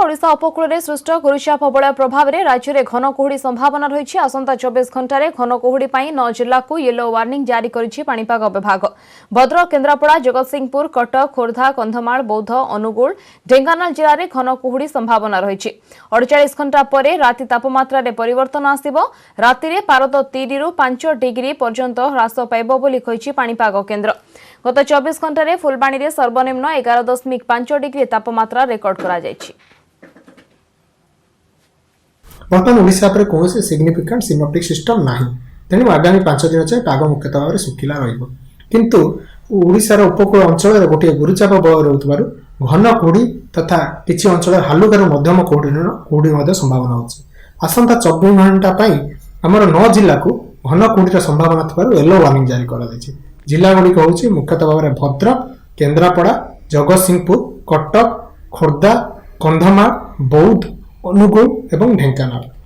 ओडिशा उपकूल में सृष्ट गुरुचाप बलय प्रभाव में राज्य में घन कुहुड़ी संभावना रही। आसंता 24 घंटे घन कुहुड़ी 9 जिला को येलो वार्निंग जारी करिछि पाणीपाग विभाग। भद्रक, केन्द्रापड़ा, जगतसिंहपुर, कटक, खोर्धा, कंधमाल, बौद्ध, अनुगुल, ढेंकानाल जिले में घन कुहुड़ी संभावना रही। 48 घंटा पर राति तापमात्रा रे परिवर्तन आसिबो। राति रे पारद 3 रु 5 डिग्री पर्यंत ह्रास पाइबो बोली कहिछि पाणीपाग केन्द्र। गत 24 घंटे फुलबाणी रे सर्वनिम्न 11.5 डिग्री तापमात्रा रेकर्ड करा जायछि। बर्तमान ओडिशा पर कौन सिग्निफिकेंट सिनोप्टिक सिस्टम नाही, तेणु आगामी 5 दिन जाए पाग मुख्यतः भाव में सुखिला रहिबो। किंतु ओडिशार उपकूल अंचल गोटे गुरुचाप बलय रहुतबारु घन कुहुड़ी तथा किछि अंचल हालुकारू मध्यम कुहुड़ी संभावना होछि। आसंता 24 घंटा पई हमर 9 जिला को घन कुहुड़ीर संभावना थिबारु येलो वार्निंग जारी करा दैछि। जिला गुड़िक होछि मुख्यतः भाव में भद्रक, केन्द्रापड़ा, जगतसिंहपुर, कटक, खोर्धा, कंधमाल, बौद्ध, अनुगुल एवं ढेंकानाल।